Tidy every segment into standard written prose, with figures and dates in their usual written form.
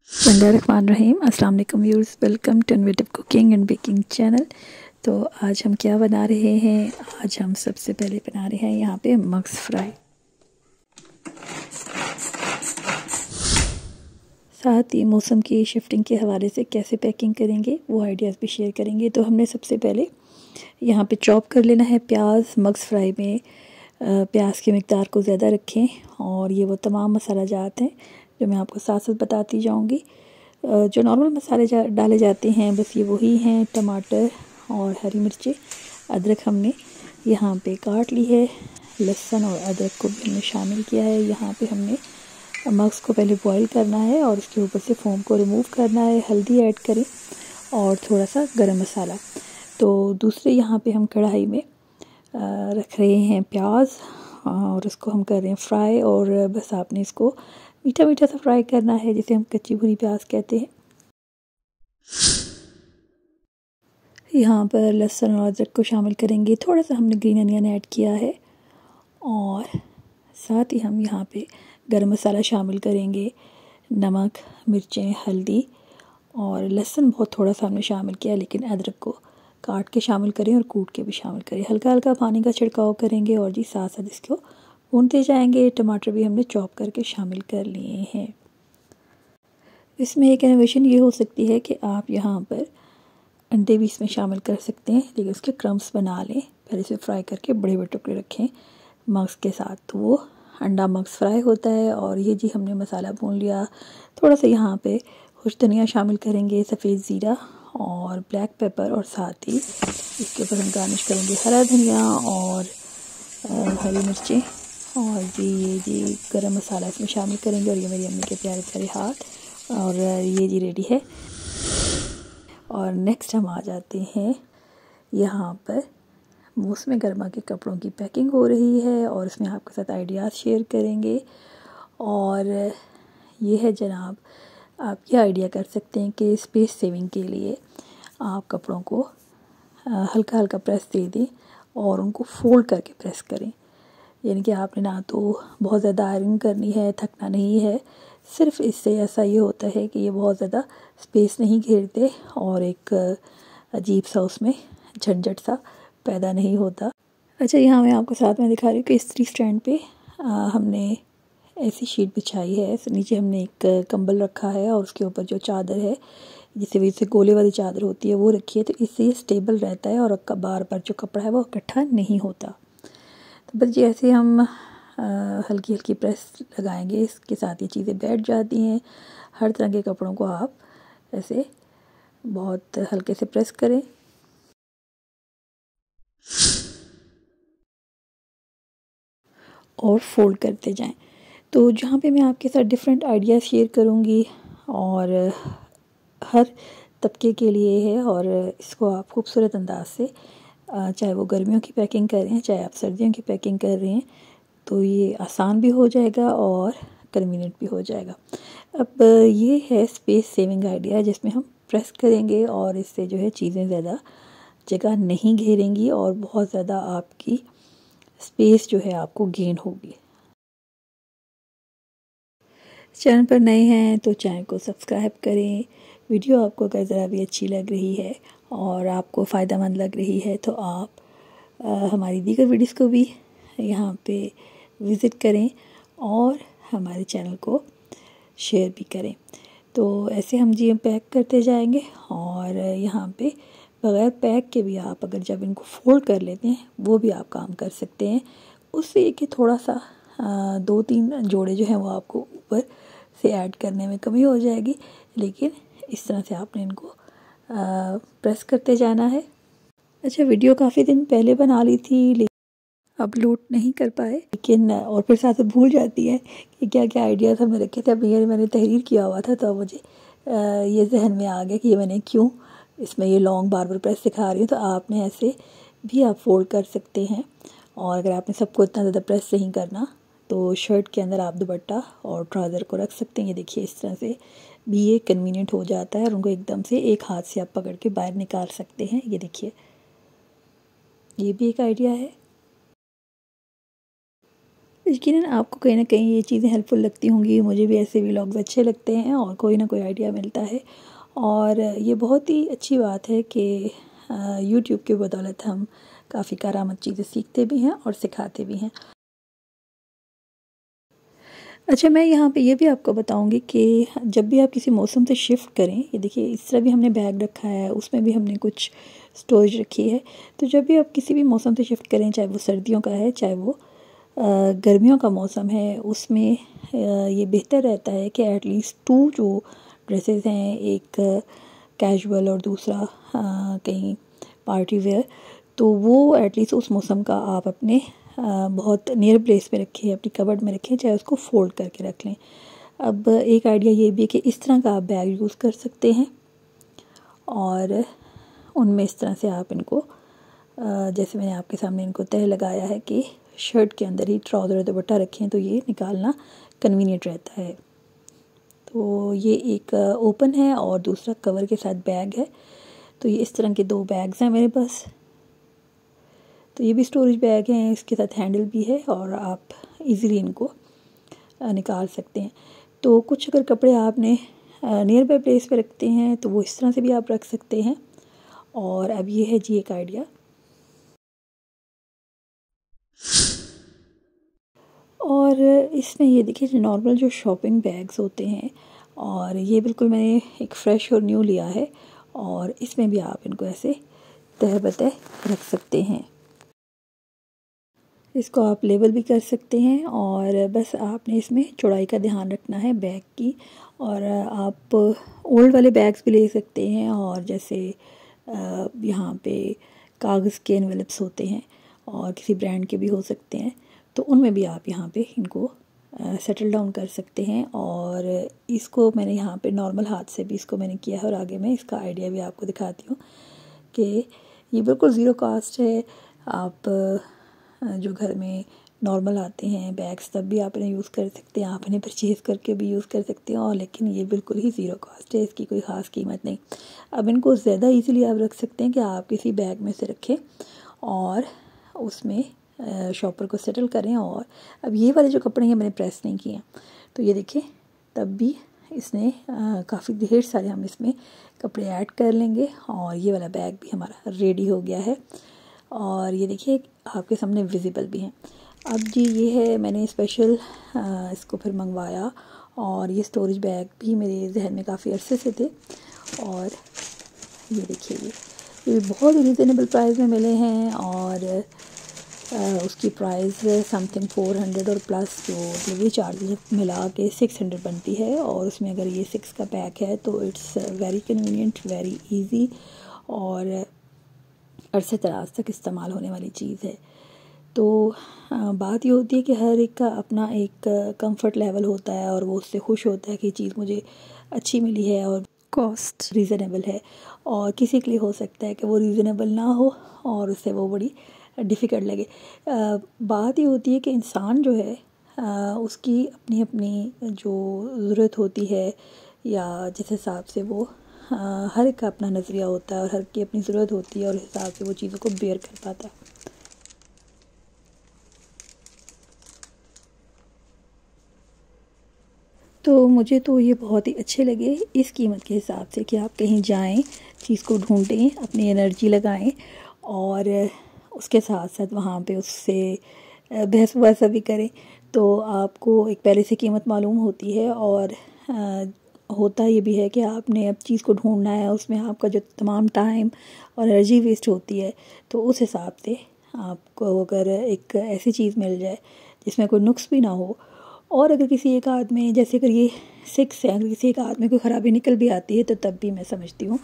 बिस्मिल्लाहिर्रहमानिर्रहीम। अस्सलाम वालेकुम viewers, welcome to innovative cooking and baking channel. तो आज हम क्या बना रहे हैं? आज हम सबसे पहले बना रहे हैं यहाँ पे मग्स फ्राई। साथ ही मौसम की शिफ्टिंग के हवाले से कैसे पैकिंग करेंगे वो आइडियाज़ भी शेयर करेंगे। तो हमने सबसे पहले यहाँ पे चॉप कर लेना है प्याज। मग्स फ्राई में प्याज की मिकदार को ज़्यादा रखें और ये वो तमाम मसाला जात हैं जो मैं आपको साथ साथ बताती जाऊँगी। जो नॉर्मल मसाले डाले जाते हैं बस ये वही हैं, टमाटर और हरी मिर्ची। अदरक हमने यहाँ पे काट ली है, लहसुन और अदरक को भी हमने शामिल किया है। यहाँ पे हमने मग्स को पहले बॉईल करना है और उसके ऊपर से फोम को रिमूव करना है। हल्दी ऐड करें और थोड़ा सा गरम मसाला। तो दूसरे यहाँ पे हम कढ़ाई में रख रहे हैं प्याज और उसको हम कर रहे हैं फ्राई। और बस आपने इसको मीठा मीठा सा फ्राई करना है, जिसे हम कच्ची भुनी प्याज कहते हैं। यहाँ पर लहसुन और अदरक को शामिल करेंगे। थोड़ा सा हमने ग्रीन अनियन ऐड किया है और साथ ही हम यहाँ पे गरम मसाला शामिल करेंगे, नमक, मिर्चें, हल्दी और लहसुन बहुत थोड़ा सा हमने शामिल किया, लेकिन अदरक को काट के शामिल करें और कूट के भी शामिल करें। हल्का हल्का पानी का छिड़काव करेंगे और जी साथ साथ इसको भूनते जाएंगे। टमाटर भी हमने चॉप करके शामिल कर लिए हैं। इसमें एक इनोवेशन ये हो सकती है कि आप यहाँ पर अंडे भी इसमें शामिल कर सकते हैं, लेकिन उसके क्रम्स बना लें। पहले से फ्राई करके बड़े बड़े टुकड़े रखें मग्स के साथ, तो वो अंडा मग्स फ्राई होता है। और ये जी हमने मसाला भून लिया। थोड़ा सा यहाँ पे खुश धनिया शामिल करेंगे, सफ़ेद ज़ीरा और ब्लैक पेपर, और साथ ही इसके ऊपर हम गार्निश करेंगे हरा धनिया और हरी मिर्चें। और ये जी गरम मसाला इसमें शामिल करेंगे। और ये मेरी अम्मी के प्यारे प्यारे हाथ। और ये जी रेडी है। और नेक्स्ट हम आ जाते हैं यहाँ पर मौसम गर्मा के कपड़ों की पैकिंग हो रही है और इसमें आपके साथ आइडियाज़ शेयर करेंगे। और ये है जनाब, आप ये आइडिया कर सकते हैं कि स्पेस सेविंग के लिए आप कपड़ों को हल्का हल्का प्रेस दे दें और उनको फोल्ड करके प्रेस करें। यानी कि आपने ना तो बहुत ज़्यादा आयरन करनी है, थकना नहीं है। सिर्फ इससे ऐसा ये होता है कि ये बहुत ज़्यादा स्पेस नहीं घेरते और एक अजीब सा उसमें झंझट सा पैदा नहीं होता। अच्छा, यहाँ मैं आपको साथ में दिखा रही हूँ कि इस्त्री स्टैंड पे हमने ऐसी शीट बिछाई है। नीचे हमने एक कंबल रखा है और उसके ऊपर जो चादर है, जिसे वजह से गोले वाली चादर होती है, वो रखी है। तो इससे ये स्टेबल रहता है और बार बार जो कपड़ा है वो इकट्ठा नहीं होता। तो बस जैसे हम हल्की हल्की प्रेस लगाएंगे, इसके साथ ये चीज़ें बैठ जाती हैं। हर तरह के कपड़ों को आप ऐसे बहुत हल्के से प्रेस करें। और फोल्ड करते जाएं। तो जहाँ पे मैं आपके साथ डिफरेंट आइडियाज़ शेयर करूँगी और हर तबके के लिए है। और इसको आप खूबसूरत अंदाज से, चाहे वो गर्मियों की पैकिंग कर रहे हैं, चाहे आप सर्दियों की पैकिंग कर रहे हैं, तो ये आसान भी हो जाएगा और कन्वीनियंट भी हो जाएगा। अब ये है स्पेस सेविंग आइडिया, जिसमें हम प्रेस करेंगे और इससे जो है चीज़ें ज़्यादा जगह नहीं घेरेंगी और बहुत ज़्यादा आपकी स्पेस जो है आपको गेन होगी। चैनल पर नए हैं तो चैनल को सब्सक्राइब करें। वीडियो आपको अगर ज़रा भी अच्छी लग रही है और आपको फ़ायदेमंद लग रही है तो आप हमारी दीगर वीडियोस को भी यहाँ पे विज़िट करें और हमारे चैनल को शेयर भी करें। तो ऐसे हम जी पैक करते जाएंगे। और यहाँ पे बग़ैर पैक के भी आप अगर जब इनको फोल्ड कर लेते हैं वो भी आप काम कर सकते हैं। उससे कि थोड़ा सा 2-3 जोड़े जो हैं वो आपको ऊपर से ऐड करने में कमी हो जाएगी, लेकिन इस तरह से आपने इनको प्रेस करते जाना है। अच्छा, वीडियो काफ़ी दिन पहले बना ली थी लेकिन अपलोड नहीं कर पाए, लेकिन और फिर साथ भूल जाती है कि क्या क्या आइडियाज़ हमने रखे थे। अब ये मैंने तहरीर किया हुआ था तो मुझे ये जहन में आ गया कि ये मैंने क्यों इसमें ये लॉन्ग बार बार प्रेस सिखा रही हूँ। तो आपने ऐसे भी आप फोल्ड कर सकते हैं। और अगर आपने सबको इतना ज़्यादा प्रेस नहीं करना तो शर्ट के अंदर आप दुपट्टा और ट्राउज़र को रख सकते हैं। ये देखिए, इस तरह से भी ये कन्वीनियंट हो जाता है और उनको एकदम से एक हाथ से आप पकड़ के बाहर निकाल सकते हैं। ये देखिए, ये भी एक आइडिया है। यकीनन आपको कहीं ना कहीं ये चीज़ें हेल्पफुल लगती होंगी, मुझे भी ऐसे व्लॉग्स अच्छे लगते हैं और कोई ना कोई आइडिया मिलता है। और ये बहुत ही अच्छी बात है कि यूट्यूब की बदौलत हम काफ़ी कारआमद चीज़ें सीखते भी हैं और सिखाते भी हैं। अच्छा, मैं यहाँ पे ये भी आपको बताऊंगी कि जब भी आप किसी मौसम से शिफ्ट करें, ये देखिए इस तरह भी हमने बैग रखा है, उसमें भी हमने कुछ स्टोरेज रखी है। तो जब भी आप किसी भी मौसम से शिफ्ट करें, चाहे वो सर्दियों का है चाहे वो गर्मियों का मौसम है, उसमें ये बेहतर रहता है कि एटलीस्ट 2 जो ड्रेसेस हैं, एक कैजुअल और दूसरा कहीं पार्टी वेयर, तो वो एटलीस्ट उस मौसम का आप अपने बहुत नियर प्लेस पे रखें, अपनी कबर्ड में रखें, चाहे उसको फोल्ड करके रख लें। अब एक आइडिया ये भी है कि इस तरह का आप बैग यूज़ कर सकते हैं और उनमें इस तरह से आप इनको जैसे मैंने आपके सामने इनको तह लगाया है कि शर्ट के अंदर ही ट्राउज़र और दुपट्टा रखें, तो ये निकालना कन्वीनियंट रहता है। तो ये एक ओपन है और दूसरा कवर के साथ बैग है। तो ये इस तरह के 2 बैग्स हैं मेरे पास। तो ये भी स्टोरेज बैग हैं, इसके साथ हैंडल भी है और आप इजीली इनको निकाल सकते हैं। तो कुछ अगर कपड़े आपने नियर बाय प्लेस पे रखते हैं तो वो इस तरह से भी आप रख सकते हैं। और अब ये है जी एक आइडिया। और इसमें ये देखिए जो नॉर्मल जो शॉपिंग बैग्स होते हैं, और ये बिल्कुल मैंने एक फ़्रेश और न्यू लिया है, और इसमें भी आप इनको ऐसे तह बतह रख सकते हैं। इसको आप लेबल भी कर सकते हैं और बस आपने इसमें चौड़ाई का ध्यान रखना है बैग की। और आप ओल्ड वाले बैग्स भी ले सकते हैं, और जैसे यहाँ पे कागज़ के एनवेलप्स होते हैं और किसी ब्रांड के भी हो सकते हैं, तो उनमें भी आप यहाँ पे इनको सेटल डाउन कर सकते हैं। और इसको मैंने यहाँ पे नॉर्मल हाथ से भी इसको मैंने किया है, और आगे मैं इसका आइडिया भी आपको दिखाती हूँ कि ये बिल्कुल ज़ीरो कास्ट है। आप जो घर में नॉर्मल आते हैं बैग्स, तब भी आप इन्हें यूज़ कर सकते हैं, आप इन्हें परचेज़ करके भी यूज़ कर सकते हैं, और लेकिन ये बिल्कुल ही ज़ीरो कॉस्ट है, इसकी कोई ख़ास कीमत नहीं। अब इनको ज़्यादा इजीली आप रख सकते हैं कि आप किसी बैग में से रखें और उसमें शॉपर को सेटल करें। और अब ये वाले जो कपड़े हैं मैंने प्रेस नहीं किए हैं, तो ये देखिए तब भी इसने काफ़ी ढेर सारे हम इसमें कपड़े ऐड कर लेंगे, और ये वाला बैग भी हमारा रेडी हो गया है। और ये देखिए आपके सामने विजिबल भी हैं। अब जी ये है, मैंने स्पेशल इसको फिर मंगवाया, और ये स्टोरेज बैग भी मेरे जहन में काफ़ी अरसे से थे। और ये देखिए ये भी बहुत रीज़नेबल प्राइस में मिले हैं, और उसकी प्राइस समथिंग 400 और प्लस जो डिलीवरी चार्जेस मिला के 600 बनती है। और उसमें अगर ये 6 का पैक है तो it's very convenient, very easy, और अरसे दराज तक इस्तेमाल होने वाली चीज़ है। तो बात ये होती है कि हर एक का अपना एक कंफर्ट लेवल होता है, और वो उससे खुश होता है कि चीज़ मुझे अच्छी मिली है और कॉस्ट रीज़नेबल है। और किसी के लिए हो सकता है कि वो रीज़नेबल ना हो और उससे वो बड़ी डिफ़िकल्ट लगे। बात ये होती है कि इंसान जो है उसकी अपनी अपनी जो ज़रूरत होती है, या जिस हिसाब से वो हर एक का अपना नज़रिया होता है, और हर की अपनी ज़रूरत होती है, और उस हिसाब से वो चीज़ों को बेयर कर पाता है। तो मुझे तो ये बहुत ही अच्छे लगे इस कीमत के हिसाब से कि आप कहीं जाएं, चीज़ को ढूंढें, अपनी एनर्जी लगाएं, और उसके साथ साथ वहाँ पे उससे बहस वहस भी करें, तो आपको एक पहले से कीमत मालूम होती है। और होता ये भी है कि आपने अब चीज़ को ढूंढना है, उसमें आपका जो तमाम टाइम और एनर्जी वेस्ट होती है, तो उस हिसाब से आपको अगर एक ऐसी चीज़ मिल जाए जिसमें कोई नुक्स भी ना हो, और अगर किसी एक आध में, जैसे अगर ये 6 है, अगर किसी एक आध में कोई ख़राबी निकल भी आती है, तो तब भी मैं समझती हूँ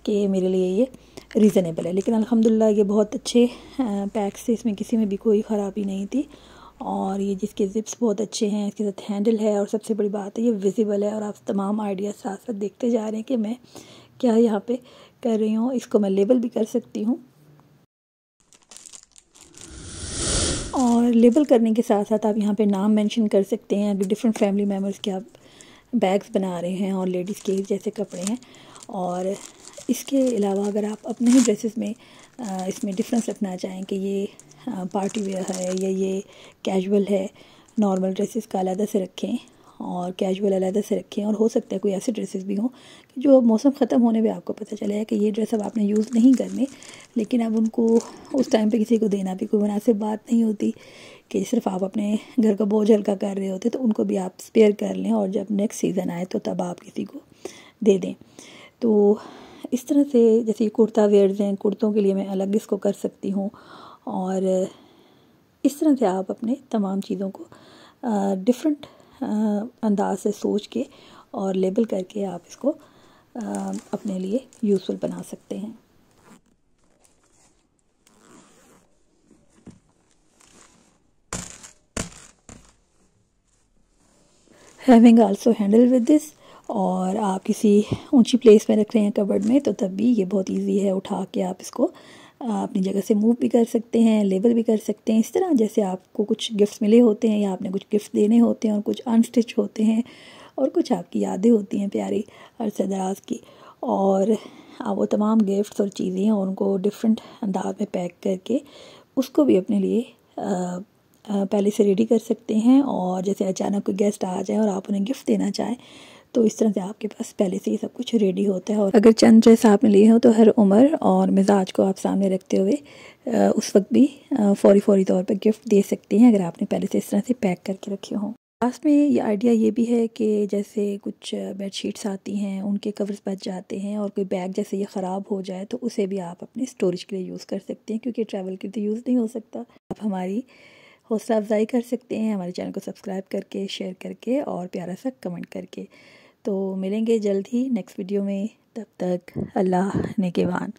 कि मेरे लिए ये रीज़नेबल है। लेकिन अल्हम्दुलिल्लाह ये बहुत अच्छे पैक्स थे, इसमें किसी में भी कोई ख़राबी नहीं थी। और ये जिसके ज़िप्स बहुत अच्छे हैं, इसके साथ हैंडल है, और सबसे बड़ी बात है ये विजिबल है, और आप तमाम आइडिया साथ साथ देखते जा रहे हैं कि मैं क्या यहाँ पे कर रही हूँ। इसको मैं लेबल भी कर सकती हूँ, और लेबल करने के साथ साथ आप यहाँ पे नाम मेंशन कर सकते हैं अगर डिफरेंट फैमिली मेम्बर्स के आप बैग्स बना रहे हैं, और लेडीज़ के जैसे कपड़े हैं। और इसके अलावा अगर आप अपने ही ड्रेसेस में इसमें डिफरेंस रखना चाहें कि ये पार्टी वेयर है या ये कैजुअल है, नॉर्मल ड्रेसेस का अलग से रखें और कैजुअल अलग से रखें। और हो सकता है कोई ऐसे ड्रेसेस भी हों कि जो मौसम ख़त्म होने पे आपको पता चले है कि ये ड्रेस अब आपने यूज़ नहीं करने, लेकिन अब उनको उस टाइम पे किसी को देना भी कोई मुनासिब बात नहीं होती कि सिर्फ आप अपने घर का बोझ हल्का कर रहे होते, तो उनको भी आप स्पेयर कर लें और जब नेक्स्ट सीज़न आए तो तब आप किसी को दे दें। तो इस तरह से जैसे कुर्ता वेयर्स हैं, कुर्तों के लिए मैं अलग इसको कर सकती हूँ। और इस तरह से आप अपने तमाम चीज़ों को डिफरेंट अंदाज से सोच के और लेबल करके आप इसको अपने लिए यूज़फुल बना सकते हैं। Having also handle with this, और आप किसी ऊंची प्लेस में रख रहे हैं कबर्ड में, तो तब भी ये बहुत इजी है, उठा के आप इसको अपनी जगह से मूव भी कर सकते हैं, लेबल भी कर सकते हैं। इस तरह जैसे आपको कुछ गिफ्ट्स मिले होते हैं या आपने कुछ गिफ्ट देने होते हैं और कुछ अनस्टिच होते हैं और कुछ आपकी यादें होती हैं प्यारी अरसे दराज की, और आप वो तमाम गिफ्ट्स और चीज़ें और उनको डिफरेंट अंदाज में पैक करके उसको भी अपने लिए पहले से रेडी कर सकते हैं। और जैसे अचानक कोई गेस्ट आ जाए और आप उन्हें गिफ्ट देना चाहें तो इस तरह से आपके पास पहले से ही सब कुछ रेडी होता है। और अगर चंद ड्रेस आपने लिए हो तो हर उम्र और मिजाज को आप सामने रखते हुए उस वक्त भी फौरी तौर पर गिफ्ट दे सकते हैं अगर आपने पहले से इस तरह से पैक करके रखे हों। लास्ट में ये आइडिया ये भी है कि जैसे कुछ बेडशीट्स आती हैं, उनके कवर्स बच जाते हैं और कोई बैग जैसे ये ख़राब हो जाए तो उसे भी आप अपने स्टोरेज के लिए यूज़ कर सकते हैं, क्योंकि ट्रैवल के लिए यूज़ नहीं हो सकता। आप हमारी हौसला अफजाई कर सकते हैं हमारे चैनल को सब्सक्राइब करके, शेयर करके और प्यारा सा कमेंट करके। तो मिलेंगे जल्द ही नेक्स्ट वीडियो में, तब तक अल्लाह नेगेबान।